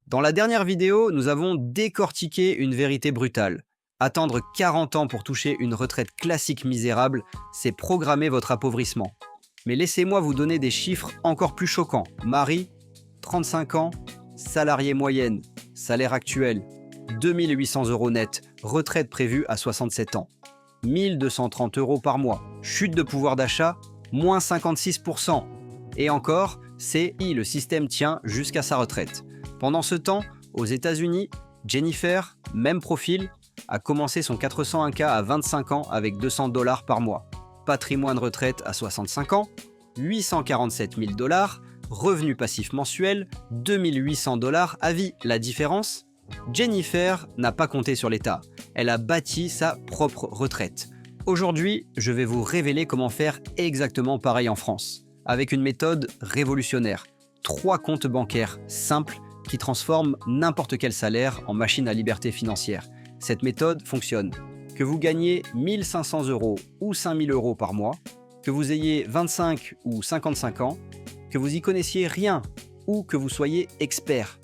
Dans la dernière vidéo, nous avons décortiqué une vérité brutale. Attendre 40 ans pour toucher une retraite classique misérable, c'est programmer votre appauvrissement. Mais laissez-moi vous donner des chiffres encore plus choquants. Marie, 35 ans, salariée moyenne, salaire actuel, 2800 € net, retraite prévue à 67 ans. 1230 € par mois, chute de pouvoir d'achat, moins 56%. Et encore, c'est le système tient jusqu'à sa retraite. Pendant ce temps, aux États-Unis, Jennifer, même profil, a commencé son 401k à 25 ans avec 200 $ par mois. Patrimoine retraite à 65 ans, 847 000 $, revenu passif mensuel, 2800 $ à vie. La différence ? Jennifer n'a pas compté sur l'État. Elle a bâti sa propre retraite. Aujourd'hui, je vais vous révéler comment faire exactement pareil en France, avec une méthode révolutionnaire. 3 comptes bancaires simples qui transforment n'importe quel salaire en machine à liberté financière. Cette méthode fonctionne. Que vous gagnez 1 500 € ou 5 000 € par mois, que vous ayez 25 ou 55 ans, que vous y connaissiez rien ou que vous soyez expert.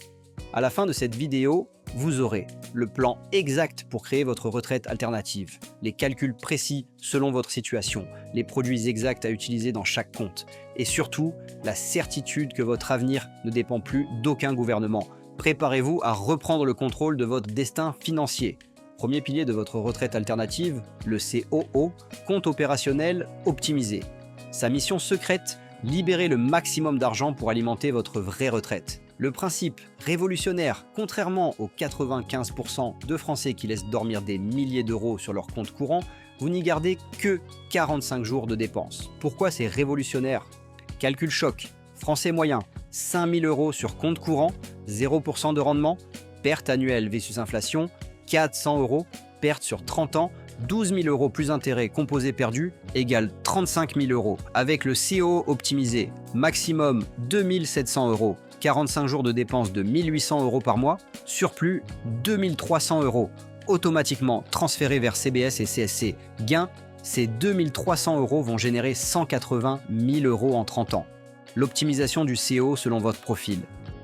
À la fin de cette vidéo, vous aurez le plan exact pour créer votre retraite alternative, les calculs précis selon votre situation, les produits exacts à utiliser dans chaque compte et surtout la certitude que votre avenir ne dépend plus d'aucun gouvernement. Préparez-vous à reprendre le contrôle de votre destin financier. Premier pilier de votre retraite alternative, le COO, compte opérationnel optimisé. Sa mission secrète, libérer le maximum d'argent pour alimenter votre vraie retraite. Le principe révolutionnaire, contrairement aux 95% de Français qui laissent dormir des milliers d'euros sur leur compte courant, vous n'y gardez que 45 jours de dépenses. Pourquoi c'est révolutionnaire ? Calcul choc, Français moyen, 5 000 € sur compte courant, 0% de rendement, perte annuelle versus inflation, 400 €, perte sur 30 ans, 12 000 € plus intérêts composés perdus égale 35 000 €. Avec le COO optimisé, maximum 2 700 €, 45 jours de dépenses de 1 800 € par mois, surplus 2 300 €, automatiquement transférés vers CBS et CSC. Gain, ces 2 300 € vont générer 180 000 € en 30 ans. L'optimisation du CO selon votre profil.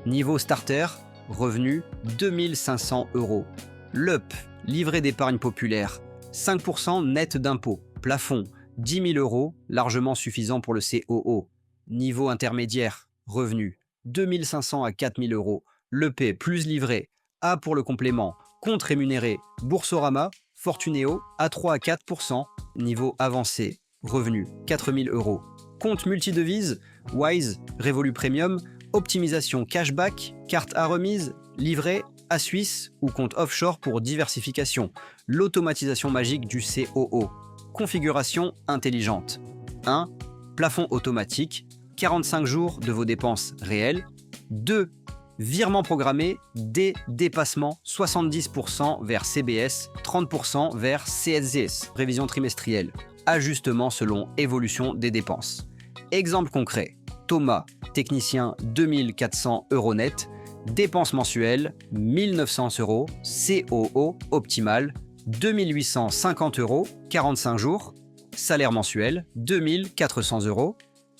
Niveau starter, revenu 2 500 €. L'UP, livret d'épargne populaire, 5% net d'impôt, plafond 10 000 €, largement suffisant pour le COO. Niveau intermédiaire, revenu 2 500 à 4 000 €, l'EP plus livret, A pour le complément, compte rémunéré, Boursorama, Fortunéo, à 3 à 4%, niveau avancé, revenu 4 000 €. Compte multidevise, Wise, Revolut Premium, optimisation cashback, carte à remise, livret, à Suisse ou compte offshore pour diversification, l'automatisation magique du COO, configuration intelligente. 1. Plafond automatique, 45 jours de vos dépenses réelles. 2. Virement programmé dès dépassement, 70% vers CBS, 30% vers CSS, prévision trimestrielle. Ajustement selon évolution des dépenses. Exemple concret, Thomas, technicien 2 400 € net, dépenses mensuelles 1 900 €, COO optimal 2 850 €, 45 jours, salaire mensuel 2 400 €,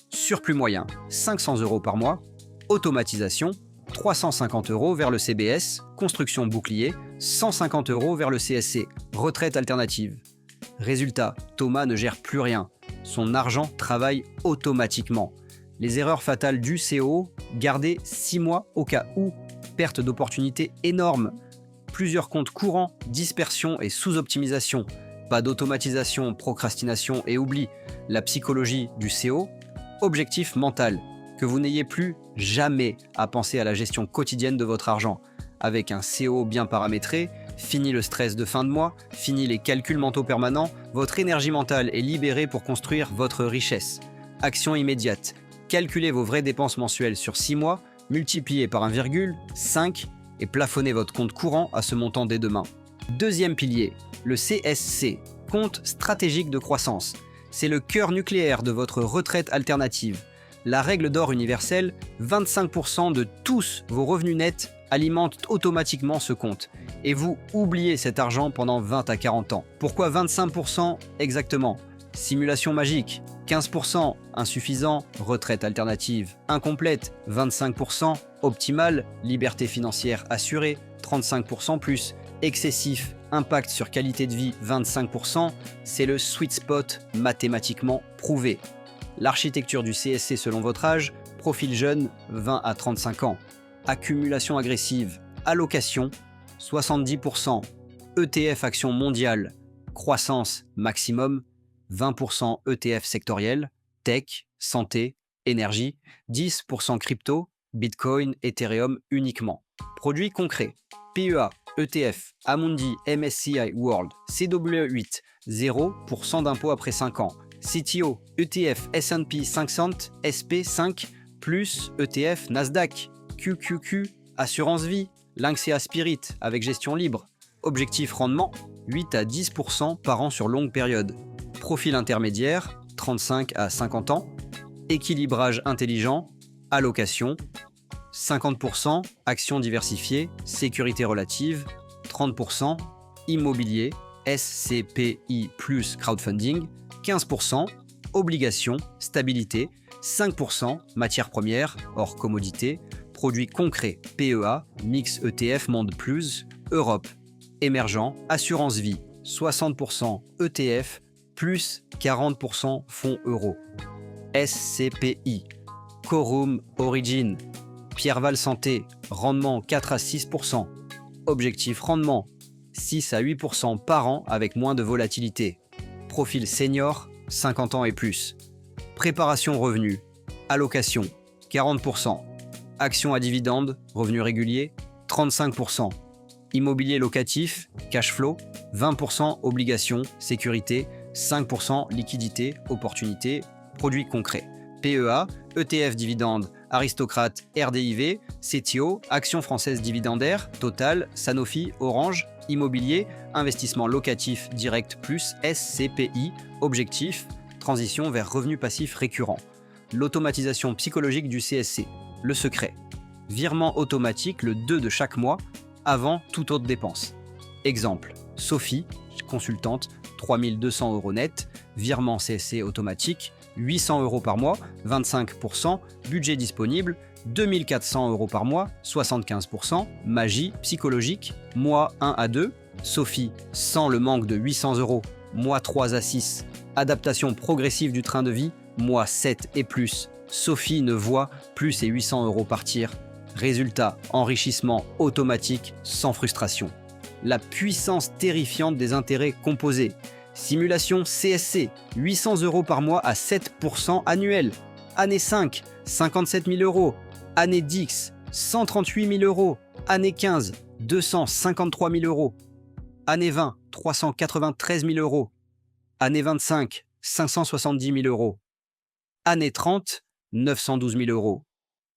surplus moyen 500 € par mois, automatisation 350 € vers le CBS, construction bouclier 150 € vers le CSC, retraite alternative. Résultat, Thomas ne gère plus rien, son argent travaille automatiquement. Les erreurs fatales du CO, garder 6 mois au cas où, perte d'opportunité énorme, plusieurs comptes courants, dispersion et sous-optimisation, pas d'automatisation, procrastination et oubli, la psychologie du CO, objectif mental, que vous n'ayez plus jamais à penser à la gestion quotidienne de votre argent. Avec un CO bien paramétré, fini le stress de fin de mois, fini les calculs mentaux permanents, votre énergie mentale est libérée pour construire votre richesse. Action immédiate. Calculez vos vraies dépenses mensuelles sur 6 mois, multipliez par 1,5 et plafonnez votre compte courant à ce montant dès demain. Deuxième pilier, le CSC, compte stratégique de croissance. C'est le cœur nucléaire de votre retraite alternative. La règle d'or universelle, 25% de tous vos revenus nets alimentent automatiquement ce compte. Et vous oubliez cet argent pendant 20 à 40 ans. Pourquoi 25% exactement ? Simulation magique, 15%, insuffisant, retraite alternative incomplète, 25%, optimal, liberté financière assurée, 35% plus, excessif, impact sur qualité de vie, 25%, c'est le sweet spot mathématiquement prouvé. L'architecture du CSC selon votre âge, profil jeune, 20 à 35 ans, accumulation agressive, allocation, 70%, ETF action mondiale, croissance maximum, 20% ETF sectoriel, tech, santé, énergie, 10% crypto, Bitcoin, Ethereum uniquement. Produits concrets, PEA, ETF, Amundi, MSCI World, CW8, 0% d'impôt après 5 ans, CTO, ETF, S&P 500, SP5, plus ETF, Nasdaq, QQQ, Assurance Vie, Lynxea Spirit avec gestion libre. Objectif rendement, 8 à 10% par an sur longue période. Profil intermédiaire, 35 à 50 ans. Équilibrage intelligent, allocation, 50%, actions diversifiées, sécurité relative, 30%, immobilier, SCPI plus crowdfunding, 15%, obligations, stabilité, 5%, matières premières, hors commodité, produits concrets, PEA, mix ETF Monde Plus, Europe, émergent, assurance vie, 60% ETF, plus 40% fonds euros. SCPI, Quorum Origin, Pierreval Santé, rendement 4 à 6%, objectif rendement 6 à 8% par an avec moins de volatilité, profil senior, 50 ans et plus, préparation revenu, allocation 40%, actions à dividendes, revenus réguliers 35%, immobilier locatif, cash flow, 20% obligations, sécurité, 5% liquidité, opportunité, produits concrets. PEA, ETF dividendes, Aristocrate, RDIV, CTO, Action française dividendaire, Total, Sanofi, Orange, immobilier, investissement locatif direct plus SCPI, objectif, transition vers revenus passifs récurrents. L'automatisation psychologique du CSC, le secret. Virement automatique le 2 de chaque mois, avant toute autre dépense. Exemple, Sophie, consultante, 3 200 € net, virement CSC automatique, 800 € par mois, 25%, budget disponible, 2 400 € par mois, 75%, magie psychologique, mois 1 à 2, Sophie, sans le manque de 800 €, mois 3 à 6, adaptation progressive du train de vie, mois 7 et plus, Sophie ne voit plus ses 800 € partir. Résultat, enrichissement automatique sans frustration. La puissance terrifiante des intérêts composés. Simulation CSC, 800 € par mois à 7% annuel. Année 5, 57 000 €. Année 10, 138 000 €. Année 15, 253 000 €. Année 20, 393 000 €. Année 25, 570 000 €. Année 30, 912 000 €.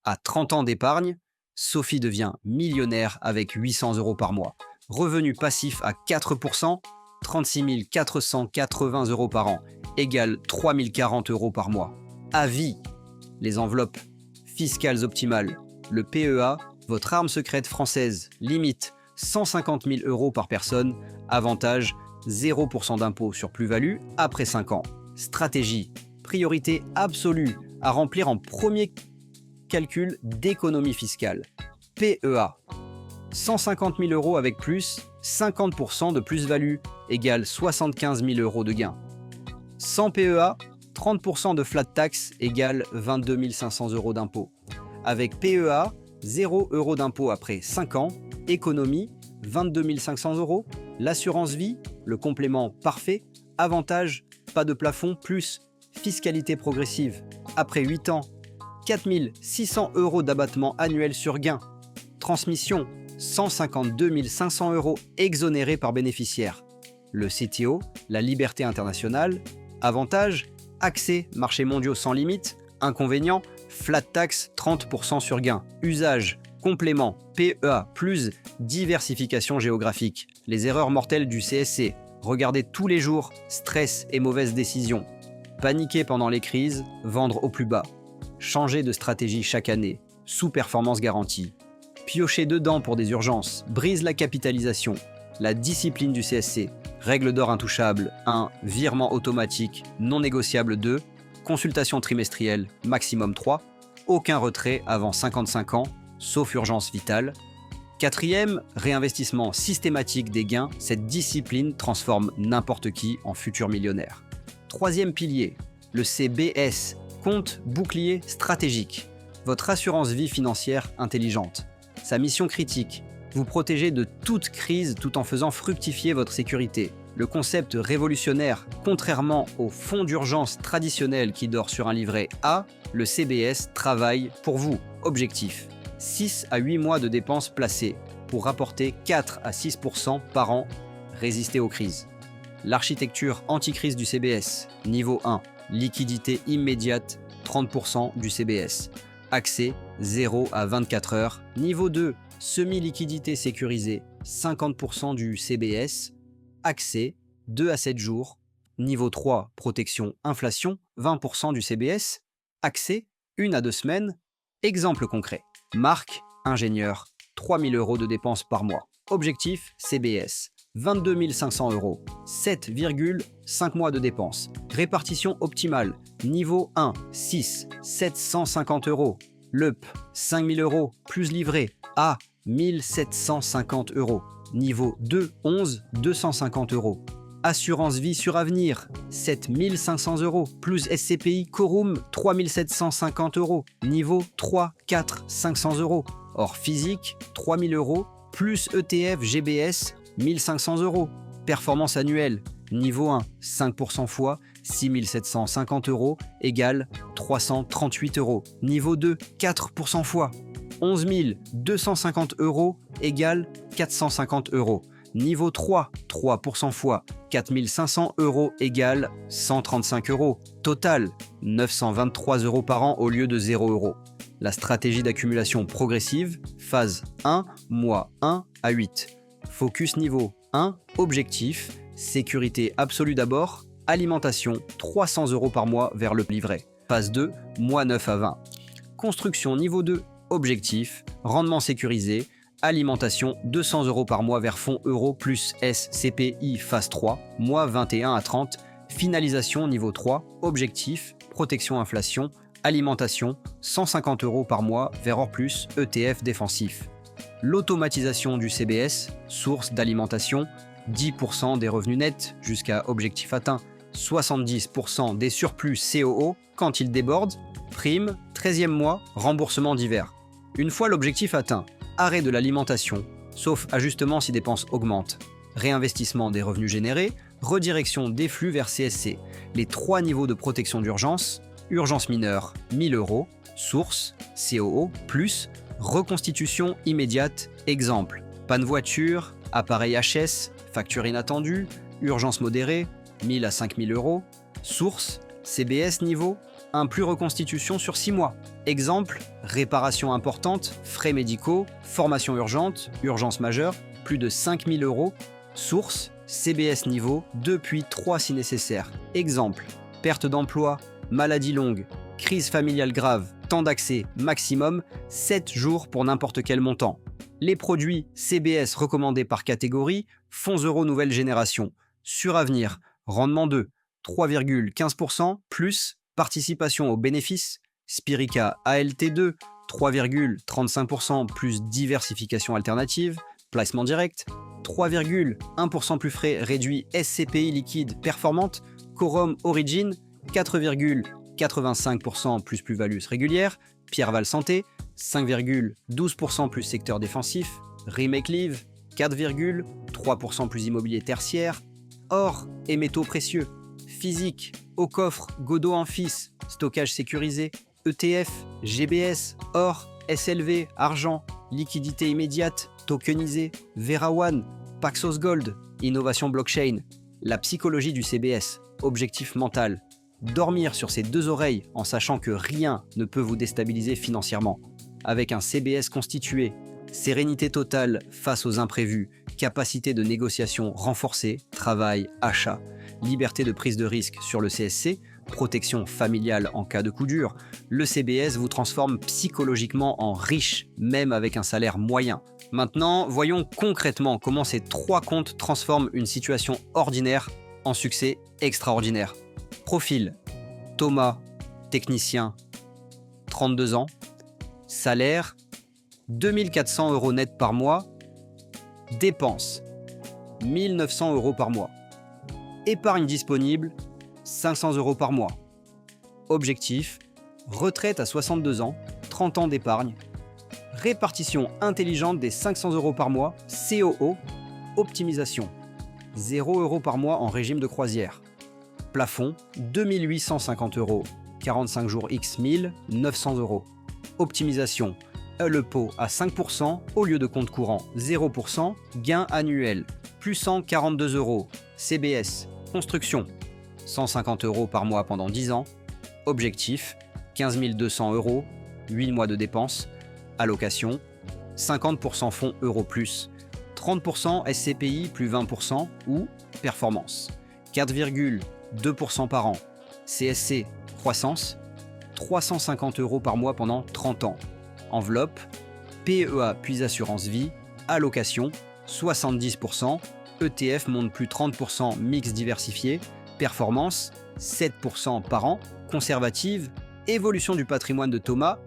À 30 ans d'épargne, Sophie devient millionnaire avec 800 € par mois. Revenu passif à 4%, 36 480 € par an, égale 3 040 € par mois. À vie, les enveloppes fiscales optimales. Le PEA, votre arme secrète française, limite 150 000 € par personne, avantage 0% d'impôt sur plus-value après 5 ans. Stratégie, priorité absolue à remplir en premier calcul d'économie fiscale. PEA, 150 000 € avec plus, 50% de plus-value égale 75 000 € de gain. Sans PEA, 30% de flat tax égale 22 500 € d'impôt. Avec PEA, 0 € d'impôt après 5 ans, économie 22 500 €, l'assurance vie, le complément parfait, avantage, pas de plafond, plus fiscalité progressive. Après 8 ans, 4 600 € d'abattement annuel sur gain. Transmission, 152 500 € exonérés par bénéficiaire. Le CTO, la liberté internationale. Avantage, accès, marchés mondiaux sans limite. Inconvénient, flat tax, 30% sur gain. Usage, complément, PEA, plus diversification géographique. Les erreurs mortelles du CSC. Regardez tous les jours, stress et mauvaises décisions. Paniquer pendant les crises, vendre au plus bas. Changer de stratégie chaque année, sous-performance garantie. Piocher dedans pour des urgences, brise la capitalisation. La discipline du CSC, règle d'or intouchable 1, virement automatique non négociable 2, consultation trimestrielle, maximum 3. Aucun retrait avant 55 ans, sauf urgence vitale. 4e, réinvestissement systématique des gains. Cette discipline transforme n'importe qui en futur millionnaire. 3e pilier, le CBS, compte bouclier stratégique. Votre assurance vie financière intelligente. Sa mission critique, vous protéger de toute crise tout en faisant fructifier votre sécurité. Le concept révolutionnaire, contrairement au fonds d'urgence traditionnel qui dort sur un livret A, le CBS travaille pour vous. Objectif, 6 à 8 mois de dépenses placées pour rapporter 4 à 6% par an, résister aux crises. L'architecture anti-crise du CBS, niveau 1, liquidité immédiate, 30% du CBS. Accès 0 à 24 heures. Niveau 2, semi-liquidité sécurisée, 50% du CBS. Accès 2 à 7 jours. Niveau 3, protection inflation, 20% du CBS. Accès 1 à 2 semaines. Exemple concret. Marque, ingénieur, 3 000 € de dépenses par mois. Objectif, CBS, 22 500 €, 7,5 mois de dépenses. Répartition optimale, niveau 1, 6, 750 €. LEP, 5 000 €, plus livret. A, 1 750 €. Niveau 2, 11, 250 €. Assurance vie sur avenir, 7 500 €, plus SCPI Corum, 3 750 €. Niveau 3, 4, 500 €. Or physique, 3 000 €, plus ETF GBS, 1 500 €. Performance annuelle, niveau 1, 5% fois, 6 750 € égale 338 €. Niveau 2, 4% fois, 11 250 € égale 450 €. Niveau 3, 3% fois, 4 500 € égale 135 €. Total, 923 € par an au lieu de 0 €. La stratégie d'accumulation progressive, phase 1, mois 1 à 8. Focus niveau 1, objectif, sécurité absolue d'abord, alimentation, 300 € par mois vers le livret. Phase 2, mois 9 à 20. Construction niveau 2, objectif, rendement sécurisé, alimentation, 200 € par mois vers fonds euro plus SCPI phase 3, mois 21 à 30. Finalisation niveau 3, objectif, protection inflation, alimentation, 150 € par mois vers Or plus ETF défensif. L'automatisation du CBS, source d'alimentation, 10% des revenus nets jusqu'à objectif atteint, 70% des surplus COO quand ils débordent, prime, 13e mois, remboursement divers. Une fois l'objectif atteint, arrêt de l'alimentation, sauf ajustement si dépenses augmentent, réinvestissement des revenus générés, redirection des flux vers CSC, les 3 niveaux de protection d'urgence, urgence mineure, 1 000 €, source, COO, plus, reconstitution immédiate, exemple, panne voiture, appareil HS, facture inattendue, urgence modérée, 1 000 à 5 000 €, source, CBS niveau, un plus reconstitution sur 6 mois. Exemple, réparation importante, frais médicaux, formation urgente, urgence majeure, plus de 5 000 €, source, CBS niveau, 2 puis 3 si nécessaire. Exemple, perte d'emploi, maladie longue, crise familiale grave, temps d'accès maximum, 7 jours pour n'importe quel montant. Les produits CBS recommandés par catégorie, fonds euros nouvelle génération, suravenir, rendement 2, 3,15%, plus participation aux bénéfices, Spirica ALT2, 3,35% plus diversification alternative, placement direct, 3,1% plus frais réduit SCPI liquide performante, Quorum Origin, 4,85% plus plus-value régulière, Pierre-Val Santé, 5,12% plus secteur défensif, Remake Live, 4,3% plus immobilier tertiaire, or et métaux précieux, physique, au coffre, Godot en fils, stockage sécurisé, ETF, GBS, or, SLV, argent, liquidité immédiate, tokenisé, VeraOne, Paxos Gold, innovation blockchain, la psychologie du CBS, objectif mental, dormir sur ses 2 oreilles en sachant que rien ne peut vous déstabiliser financièrement. Avec un CBS constitué, sérénité totale face aux imprévus, capacité de négociation renforcée, travail, achat, liberté de prise de risque sur le CSC, protection familiale en cas de coup dur, le CBS vous transforme psychologiquement en riche, même avec un salaire moyen. Maintenant, voyons concrètement comment ces 3 comptes transforment une situation ordinaire en succès extraordinaire. Profil: Thomas, technicien, 32 ans. Salaire, 2400 € net par mois. Dépenses, 1900 € par mois. Épargne disponible, 500 € par mois. Objectif, retraite à 62 ans, 30 ans d'épargne. Répartition intelligente des 500 € par mois, COO. Optimisation, 0 € par mois en régime de croisière. Plafond, 2850 €. 45 jours x 1000, 900 €. Optimisation, le pot à 5% au lieu de compte courant 0%, gain annuel, plus 142 €. CBS, construction, 150 € par mois pendant 10 ans. Objectif, 15 200 €, 8 mois de dépenses. Allocation, 50% fonds euro plus, 30% SCPI plus 20% ou performance, 4,2% par an. CSC, croissance, 350 € par mois pendant 30 ans. Enveloppe, PEA puis assurance vie, allocation, 70%, ETF monte plus 30% mix diversifié, performance, 7% par an, conservative, évolution du patrimoine de Thomas,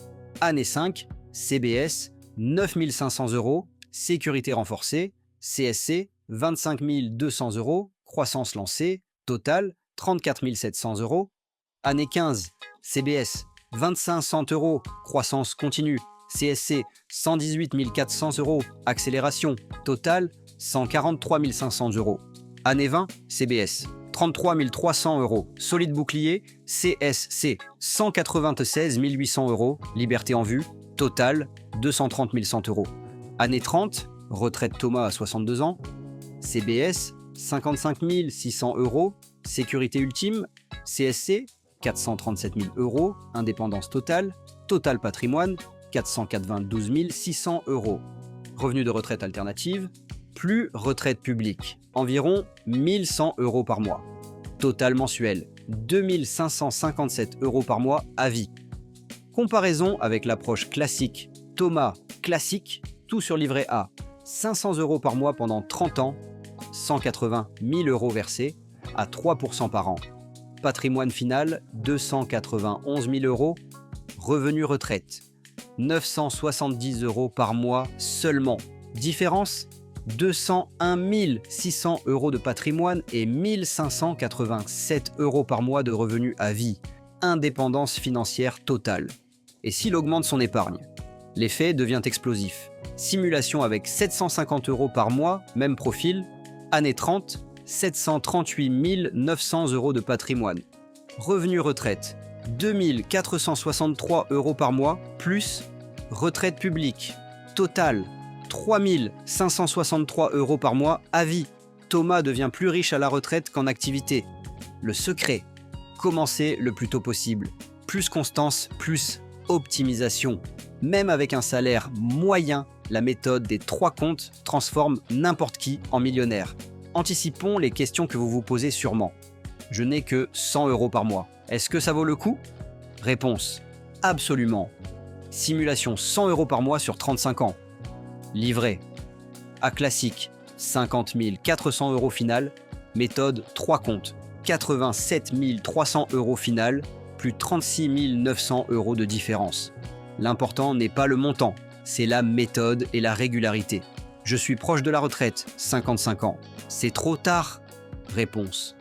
année 5, CBS, 9500 €, sécurité renforcée, CSC, 25 200 €, croissance lancée, total, 34 700 €, année 15, CBS, 2500 €, croissance continue, CSC, 118 400 €, accélération, total, 143 500 €. Année 20, CBS, 33 300 €, solide bouclier, CSC, 196 800 €, liberté en vue, total, 230 100 €. Année 30, retraite Thomas à 62 ans, CBS, 55 600 €, sécurité ultime, CSC, 437 000 €, indépendance totale, total patrimoine, 492 600 €. Revenu de retraite alternative, plus retraite publique, environ 1100 € par mois. Total mensuel, 2557 € par mois à vie. Comparaison avec l'approche classique, Thomas classique, tout sur livret A, 500 € par mois pendant 30 ans, 180 000 € versés, à 3% par an. Patrimoine final, 291 000 €. Revenu retraite, 970 € par mois seulement. Différence, 201 600 € de patrimoine et 1587 € par mois de revenus à vie. Indépendance financière totale. Et s'il augmente son épargne, l'effet devient explosif. Simulation avec 750 € par mois, même profil. Année 30, 738 900 € de patrimoine. Revenu retraite, 2463 € par mois, plus retraite publique. Total, 3 563 € par mois à vie. Thomas devient plus riche à la retraite qu'en activité. Le secret, commencer le plus tôt possible. Plus constance, plus optimisation. Même avec un salaire moyen, la méthode des 3 comptes transforme n'importe qui en millionnaire. Anticipons les questions que vous vous posez sûrement. Je n'ai que 100 € par mois. Est-ce que ça vaut le coup? Réponse, absolument. Simulation 100 € par mois sur 35 ans. Livret. A classique, 50 400 € final. Méthode 3 comptes, 87 300 € final, plus 36 900 € de différence. L'important n'est pas le montant, c'est la méthode et la régularité. Je suis proche de la retraite, 55 ans. C'est trop tard? Réponse,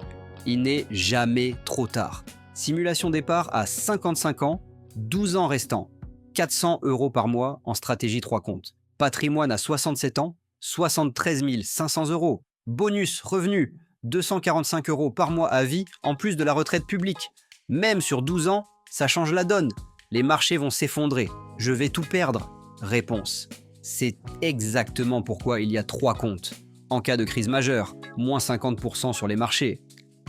il n'est jamais trop tard. Simulation départ à 55 ans, 12 ans restants, 400 € par mois en stratégie 3 comptes. Patrimoine à 67 ans, 73 500 €. Bonus, revenu, 245 € par mois à vie en plus de la retraite publique. Même sur 12 ans, ça change la donne. Les marchés vont s'effondrer. Je vais tout perdre. Réponse, c'est exactement pourquoi il y a 3 comptes. En cas de crise majeure, moins 50% sur les marchés.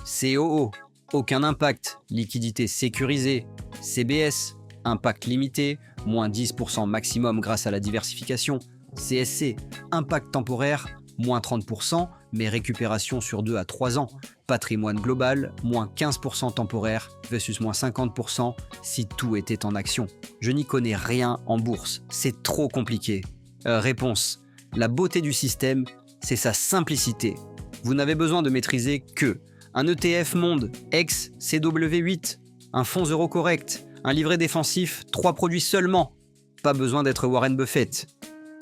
COO, aucun impact, liquidité sécurisée. CBS, impact limité, moins 10% maximum grâce à la diversification. CSC, impact temporaire, moins 30%, mais récupération sur 2 à 3 ans. Patrimoine global, moins 15% temporaire versus moins 50% si tout était en action. Je n'y connais rien en bourse, c'est trop compliqué. Réponse, la beauté du système, c'est sa simplicité. Vous n'avez besoin de maîtriser que un ETF monde ex CW8, un fonds euro correct, Un livret défensif, 3 produits seulement. Pas besoin d'être Warren Buffett.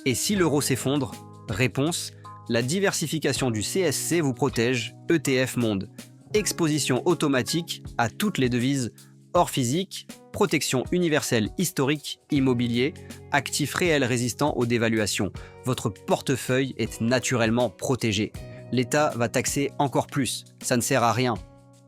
Et si l'euro s'effondre? Réponse, la diversification du CSC vous protège, ETF Monde. Exposition automatique à toutes les devises, hors physique, protection universelle historique, immobilier, actifs réels résistants aux dévaluations. Votre portefeuille est naturellement protégé. L'État va taxer encore plus. Ça ne sert à rien.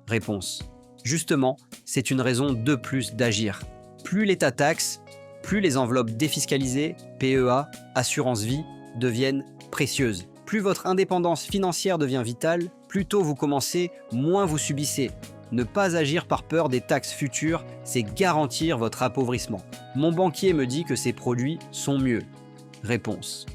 Réponse. Justement, c'est une raison de plus d'agir. Plus l'État taxe, plus les enveloppes défiscalisées, PEA, assurance vie, deviennent précieuses. Plus votre indépendance financière devient vitale, plus tôt vous commencez, moins vous subissez. Ne pas agir par peur des taxes futures, c'est garantir votre appauvrissement. Mon banquier me dit que ces produits sont mieux. Réponse.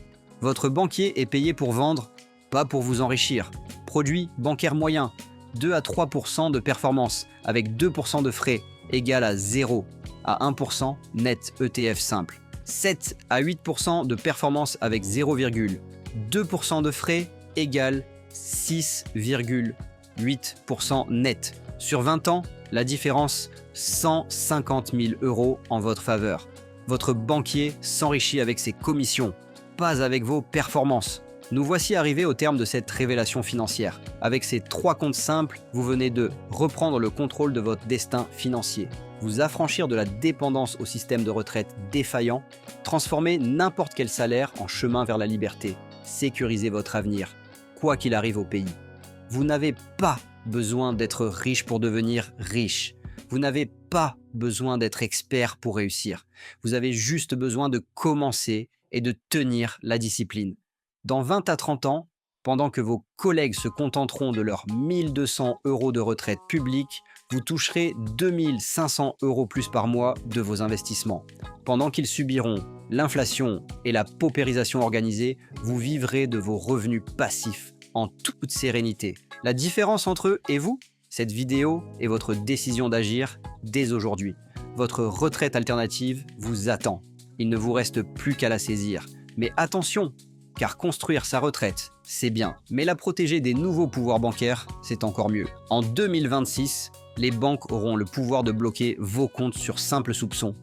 Votre banquier est payé pour vendre, pas pour vous enrichir. Produit bancaire moyen, 2 à 3% de performance, avec 2% de frais, égal à 0 à 1% net ETF simple. 7 à 8% de performance avec 0,2% de frais, égal 6,8% net. Sur 20 ans, la différence, 150 000 € en votre faveur. Votre banquier s'enrichit avec ses commissions, pas avec vos performances. Nous voici arrivés au terme de cette révélation financière. Avec ces 3 comptes simples, vous venez de reprendre le contrôle de votre destin financier, vous affranchir de la dépendance au système de retraite défaillant, transformer n'importe quel salaire en chemin vers la liberté, sécuriser votre avenir, quoi qu'il arrive au pays. Vous n'avez pas besoin d'être riche pour devenir riche. Vous n'avez pas besoin d'être expert pour réussir. Vous avez juste besoin de commencer et de tenir la discipline. Dans 20 à 30 ans, pendant que vos collègues se contenteront de leurs 1 200 € de retraite publique, vous toucherez 2 500 € plus par mois de vos investissements. Pendant qu'ils subiront l'inflation et la paupérisation organisée, vous vivrez de vos revenus passifs en toute sérénité. La différence entre eux et vous, cette vidéo est votre décision d'agir dès aujourd'hui. Votre retraite alternative vous attend. Il ne vous reste plus qu'à la saisir. Mais attention, car construire sa retraite, c'est bien. Mais la protéger des nouveaux pouvoirs bancaires, c'est encore mieux. En 2026, les banques auront le pouvoir de bloquer vos comptes sur simple soupçon.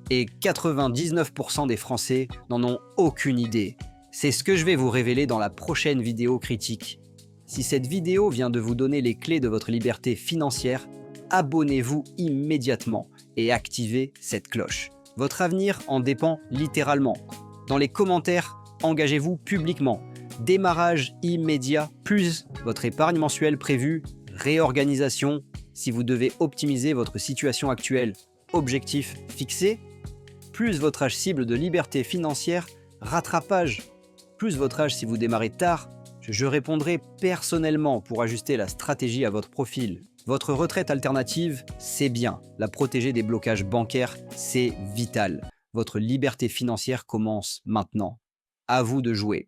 Et 99% des Français n'en ont aucune idée. C'est ce que je vais vous révéler dans la prochaine vidéo critique. Si cette vidéo vient de vous donner les clés de votre liberté financière, abonnez-vous immédiatement et activez cette cloche. Votre avenir en dépend littéralement. Dans les commentaires, engagez-vous publiquement. Démarrage immédiat, plus votre épargne mensuelle prévue, réorganisation, si vous devez optimiser votre situation actuelle, objectif fixé, plus votre âge cible de liberté financière, rattrapage, plus votre âge si vous démarrez tard, je répondrai personnellement pour ajuster la stratégie à votre profil. Votre retraite alternative, c'est bien. La protéger des blocages bancaires, c'est vital. Votre liberté financière commence maintenant. À vous de jouer.